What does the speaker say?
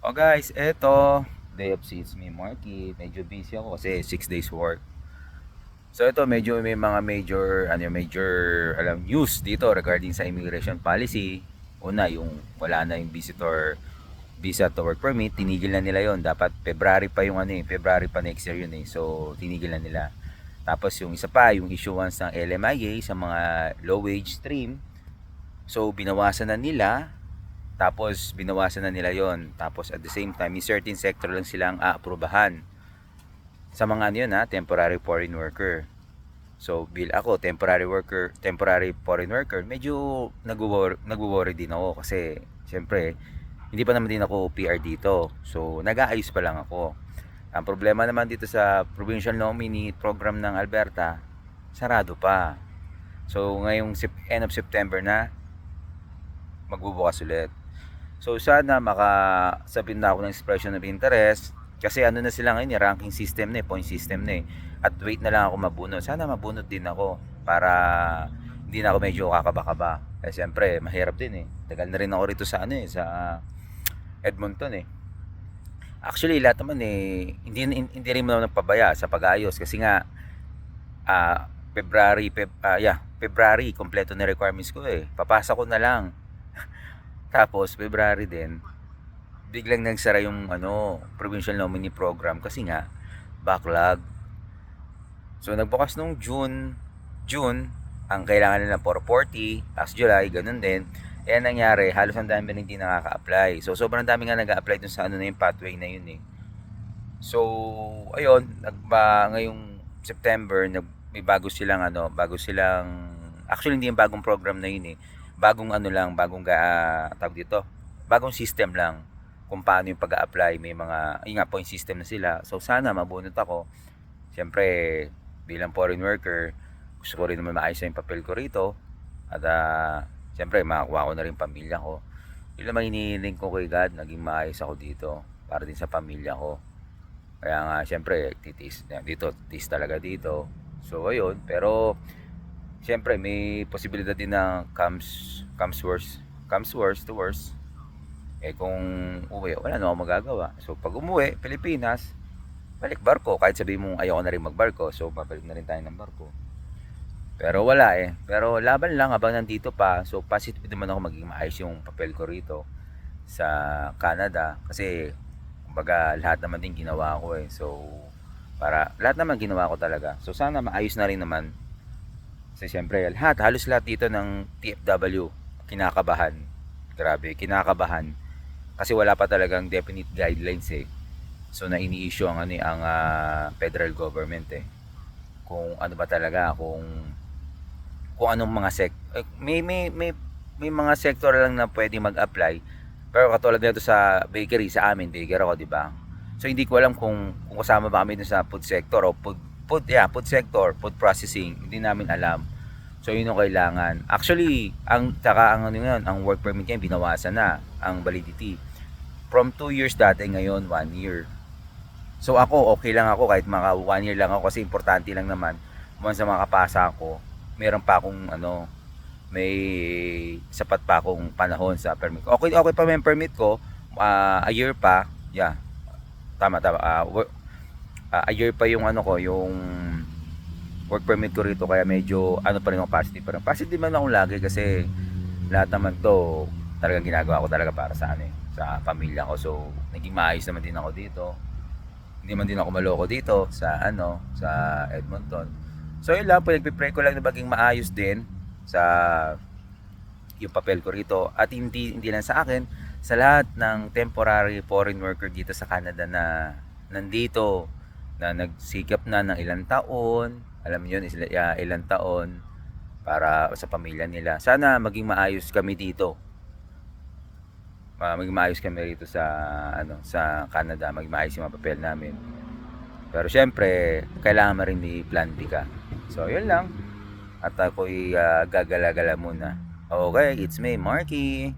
Oh guys, eto, day of it's me Marky. Medyo busy ako kasi 6 days work. So ito medyo may mga major news dito regarding sa immigration policy. Una, yung wala na yung visa to work permit, tinigil na nila yon. Dapat February pa yung February pa next year yun eh. So tinigil na nila. Tapos yung isa pa, yung issuance ng LMIA sa mga low wage stream. So binawasan na nila. Tapos binawasan na nila yon. Tapos at the same time, may certain sector lang silang aaprubahan. Sa mga ano yun temporary foreign worker. So bill ako, temporary foreign worker, medyo nagwo-worry din ako kasi siyempre hindi pa naman din ako PR dito. So nag-aayos pa lang ako. Ang problema naman dito sa provincial nominee program ng Alberta, sarado pa. So ngayong end of September na magbubukas ulit. So sana makasabit na ako ng expression of interest kasi ano na sila ngayon, ranking system na point system na At wait na lang ako mabunot. Sana mabunot din ako para hindi na ako medyo kakaba-kaba. Eh siyempre, mahirap din eh. Tagal na rin ako rito sa sa Edmonton eh. Actually, lahat naman hindi rin mo naman nagpabaya sa pag-ayos kasi nga February kompleto na requirements ko eh. Papasa ko na lang. Tapos February din biglang nagsara yung provincial nominee program kasi nga backlog. So nagbukas nung June ang kailangan nila 440, tapos July ganun din. Eh nangyari, halos ang dami rin hindi nakaka-apply. So sobrang dami nga nag-a-apply dun sa na yung pathway na yun eh. So ayun, ngayong September may bago silang actually hindi yung bagong program na yun eh. Bagong tawag dito, bagong system lang kung paano yung pag-a-apply. May mga point system na sila. So sana mabunot ako. Siyempre bilang foreign worker, gusto ko rin naman maayos yung papel ko rito. At siyempre makakuha ko na rin pamilya ko. Yun naman hinihiling ko kay God, naging maayos ako dito para din sa pamilya ko. Kaya nga siyempre titis talaga dito. So ayun, pero siyempre may posibilidad din na comes worse to worse. Eh kung uwi, wala na akong magagawa. So pag umuwi, Pilipinas, balik barko. Kahit sabihin mong ayoko na rin magbarko, so babalik na rin tayo ng barko. Pero wala eh. Pero laban lang habang nandito pa. So positive naman ako maging maayos yung papel ko rito sa Canada. Kasi kumbaga lahat naman din ginawa ko eh. So lahat naman ginawa ko talaga. So sana maayos na rin naman. Kasi siyempre halos lahat dito ng TFW kinakabahan. Grabe, kinakabahan. Kasi wala pa talagang definite guidelines eh. So na ini-issue ang federal government eh. Kung ano ba talaga, kung anong mga may mga sector lang na pwedeng mag-apply. Pero katulad nito sa bakery, sa amin, baker ako, di ba? So hindi ko alam kung kasama ba kami dun sa food sector o food sector, food processing, hindi namin alam. So yun yung kailangan. Actually, ang work permit niya binawasan na ang validity. From 2 years dati, ngayon 1 year. So ako, okay lang ako kahit mga 1 year lang ako kasi importante lang naman once na makapasa ako, meron pa akong may sapat pa akong panahon sa permit ko. Okay pa may permit ko, a year pa. Yeah. Tama. A year pa yung yung work permit ko rito kaya medyo pa rin ako positive pa rin. Positive man ako lagi kasi lahat naman to talagang ginagawa ko talaga para sa sa pamilya ko. So naging maayos naman din ako dito. Hindi man din ako maloko dito sa sa Edmonton. So yun lang, pinagpipray ko lang na maging maayos din sa yung papel ko rito at hindi lang sa akin, sa lahat ng temporary foreign worker dito sa Canada na nandito na nagsikap na ng ilang taon, alam niyo ilang taon para sa pamilya nila. Sana maging maayos kami dito. Maging maayos kami rito sa sa Canada, maging maayos yung mga papel namin. Pero syempre, kailangan mo rin i-plan B ka. So, yun lang. At ako'y gagala-gala muna. Okay, it's me, Marky.